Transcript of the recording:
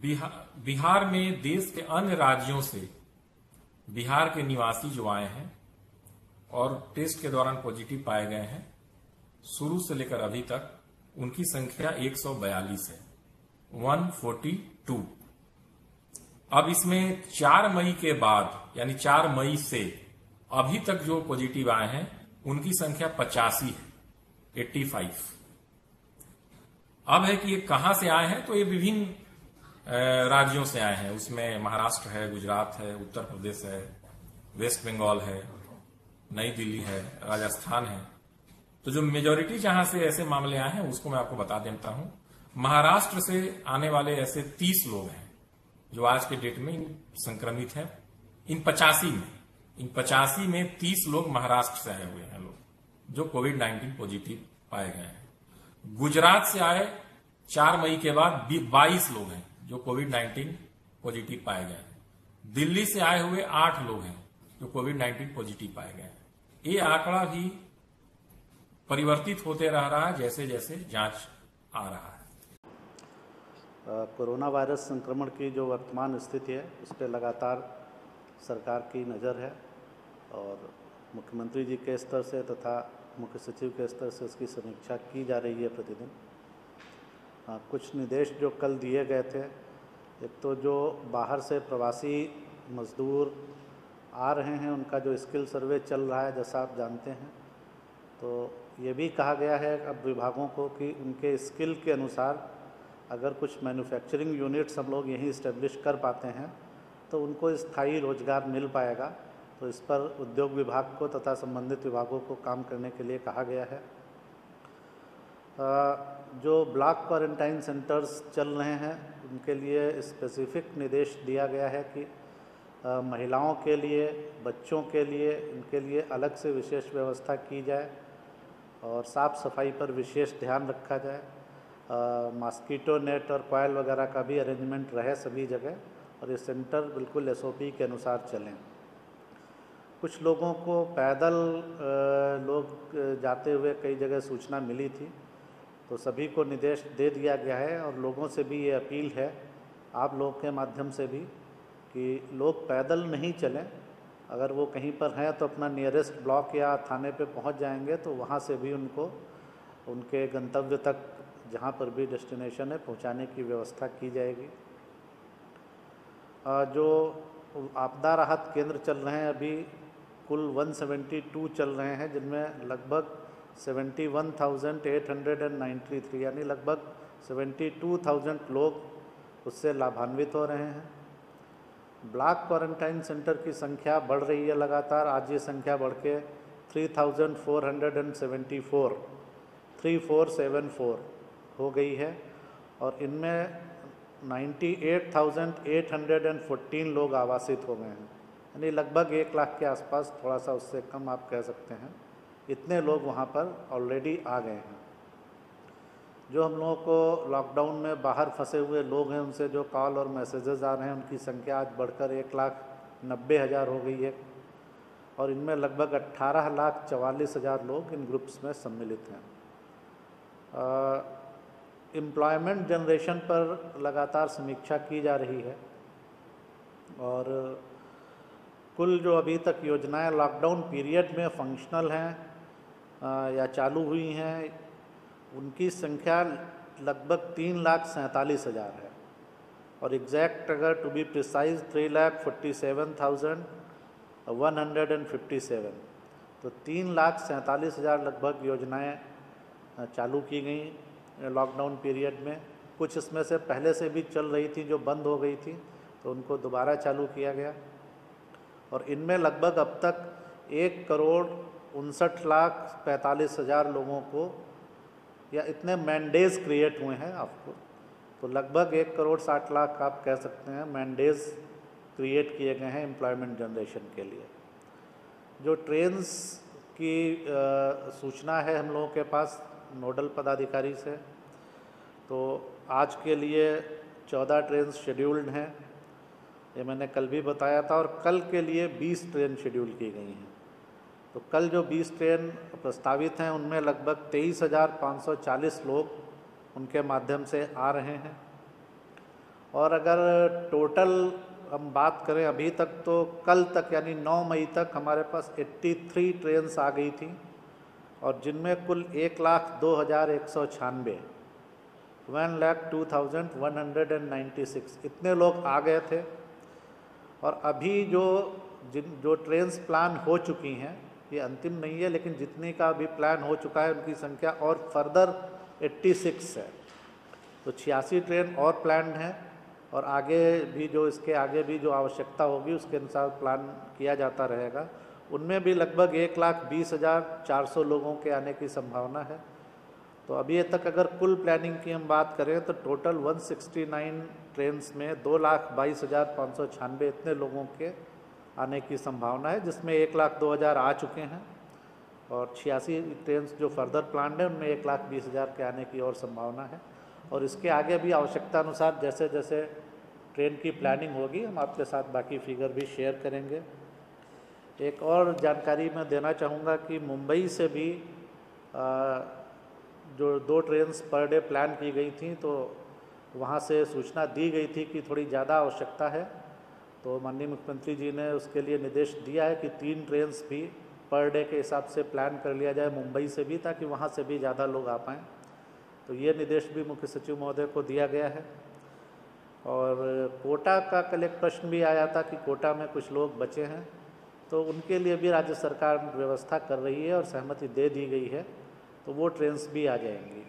बिहार में देश के अन्य राज्यों से बिहार के निवासी जो आए हैं और टेस्ट के दौरान पॉजिटिव पाए गए हैं, शुरू से लेकर अभी तक उनकी संख्या 142 है, 142। अब इसमें 4 मई के बाद यानी 4 मई से अभी तक जो पॉजिटिव आए हैं उनकी संख्या 85 है, 85। अब है कि ये कहां से आए हैं, तो ये विभिन्न राज्यों से आए हैं। उसमें महाराष्ट्र है, गुजरात है, उत्तर प्रदेश है, वेस्ट बंगाल है, नई दिल्ली है, राजस्थान है। तो जो मेजॉरिटी जहां से ऐसे मामले आए हैं उसको मैं आपको बता देता हूं। महाराष्ट्र से आने वाले ऐसे 30 लोग हैं जो आज के डेट में संक्रमित हैं। इन 85 में 30 लोग महाराष्ट्र से आए हुए हैं लोग जो कोविड-19 पॉजिटिव पाए गए हैं। गुजरात से आए 4 मई के बाद 22 लोग हैं जो कोविड-19 पॉजिटिव पाए गए हैं। दिल्ली से आए हुए 8 लोग हैं जो कोविड-19 पॉजिटिव पाए गए हैं। ये आंकड़ा भी परिवर्तित होते रह रहा है जैसे जैसे जांच आ रहा है। कोरोना वायरस संक्रमण की जो वर्तमान स्थिति है उस पर लगातार सरकार की नज़र है और मुख्यमंत्री जी के स्तर से तथा मुख्य सचिव के स्तर से इसकी समीक्षा की जा रही है प्रतिदिन। कुछ निर्देश जो कल दिए गए थे, एक तो जो बाहर से प्रवासी मजदूर आ रहे हैं उनका जो स्किल सर्वे चल रहा है, जैसा आप जानते हैं, तो ये भी कहा गया है अब विभागों को कि उनके स्किल के अनुसार अगर कुछ मैन्युफैक्चरिंग यूनिट्स हम लोग यहीं इस्टेब्लिश कर पाते हैं तो उनको स्थायी रोजगार मिल पाएगा। तो इस पर उद्योग विभाग को तथा संबंधित विभागों को काम करने के लिए कहा गया है। जो ब्लॉक क्वारंटाइन सेंटर्स चल रहे हैं उनके लिए स्पेसिफिक निर्देश दिया गया है कि महिलाओं के लिए, बच्चों के लिए, इनके लिए अलग से विशेष व्यवस्था की जाए और साफ़ सफाई पर विशेष ध्यान रखा जाए। मॉस्किटो नेट और कॉयल वगैरह का भी अरेंजमेंट रहे सभी जगह और ये सेंटर बिल्कुल SOP के अनुसार चलें। कुछ लोगों को पैदल लोग जाते हुए कई जगह सूचना मिली थी, तो सभी को निर्देश दे दिया गया है और लोगों से भी ये अपील है, आप लोगों के माध्यम से भी, कि लोग पैदल नहीं चलें। अगर वो कहीं पर हैं तो अपना नियरेस्ट ब्लॉक या थाने पे पहुंच जाएंगे तो वहाँ से भी उनको उनके गंतव्य तक, जहाँ पर भी डेस्टिनेशन है, पहुँचाने की व्यवस्था की जाएगी। जो आपदा राहत केंद्र चल रहे हैं अभी कुल 172 चल रहे हैं, जिनमें लगभग 71,893 यानी लगभग 72,000 लोग उससे लाभान्वित हो रहे हैं। ब्लॉक क्वारंटाइन सेंटर की संख्या बढ़ रही है लगातार। आज ये संख्या बढ़ के 3474 हो गई है और इनमें 98,814 लोग आवासित हो गए हैं, यानी लगभग 1 लाख के आसपास, थोड़ा सा उससे कम आप कह सकते हैं। इतने लोग वहाँ पर ऑलरेडी आ गए हैं। जो हम लोगों को लॉकडाउन में बाहर फंसे हुए लोग हैं उनसे जो कॉल और मैसेजेस आ रहे हैं उनकी संख्या आज बढ़कर 1,90,000 हो गई है और इनमें लगभग 18,44,000 लोग इन ग्रुप्स में सम्मिलित हैं। एम्प्लॉयमेंट जनरेशन पर लगातार समीक्षा की जा रही है और कुल जो अभी तक योजनाएं लॉकडाउन पीरियड में फंक्शनल हैं या चालू हुई हैं उनकी संख्या लगभग 3,47,000 है और एग्जैक्ट अगर टू बी प्रिसाइज 3,47,157। तो 3,47,000 लगभग योजनाएं चालू की गई लॉकडाउन पीरियड में। कुछ इसमें से पहले से भी चल रही थी जो बंद हो गई थी, तो उनको दोबारा चालू किया गया और इनमें लगभग अब तक 1,59,45,000 लोगों को या इतने मैंडेज क्रिएट हुए हैं आपको, तो लगभग 1,60,00,000 आप कह सकते हैं मैंडेज क्रिएट किए गए हैं एम्प्लॉयमेंट जनरेशन के लिए। जो ट्रेन्स की सूचना है हम लोगों के पास नोडल पदाधिकारी से, तो आज के लिए 14 ट्रेन शेड्यूल्ड हैं, ये मैंने कल भी बताया था, और कल के लिए 20 ट्रेन शेड्यूल की गई हैं। तो कल जो 20 ट्रेन प्रस्तावित हैं उनमें लगभग 23,540 लोग उनके माध्यम से आ रहे हैं और अगर टोटल हम बात करें अभी तक तो कल तक यानी 9 मई तक हमारे पास 83 ट्रेन्स आ गई थी और जिनमें कुल 1,02,196 1,02,196 इतने लोग आ गए थे। और अभी जो ट्रेन्स प्लान हो चुकी हैं, ये अंतिम नहीं है लेकिन जितनी का अभी प्लान हो चुका है उनकी संख्या और फर्दर 86 है। तो 86 ट्रेन और प्लान हैं और आगे भी इसके आगे भी जो आवश्यकता होगी उसके अनुसार प्लान किया जाता रहेगा। उनमें भी लगभग 1,20,400 लोगों के आने की संभावना है। तो अभी तक अगर कुल प्लानिंग की हम बात करें तो टोटल 169 ट्रेन्स में 2,22,596 इतने लोगों के आने की संभावना है, जिसमें 1,02,000 आ चुके हैं और 86 ट्रेन्स जो फर्दर प्लान है उनमें 1,20,000 के आने की और संभावना है। और इसके आगे भी आवश्यकता अनुसार जैसे जैसे ट्रेन की प्लानिंग होगी हम आपके साथ बाकी फिगर भी शेयर करेंगे। एक और जानकारी मैं देना चाहूँगा कि मुंबई से भी जो 2 ट्रेन्स पर डे प्लान की गई थी तो वहाँ से सूचना दी गई थी कि थोड़ी ज़्यादा आवश्यकता है, तो माननीय मुख्यमंत्री जी ने उसके लिए निर्देश दिया है कि 3 ट्रेन्स भी पर डे के हिसाब से प्लान कर लिया जाए मुंबई से भी, ताकि वहाँ से भी ज़्यादा लोग आ पाएँ। तो ये निर्देश भी मुख्य सचिव महोदय को दिया गया है। और कोटा का कल एक प्रश्न भी आया था कि कोटा में कुछ लोग बचे हैं, तो उनके लिए भी राज्य सरकार व्यवस्था कर रही है और सहमति दे दी गई है, तो वो ट्रेन्स भी आ जाएंगी।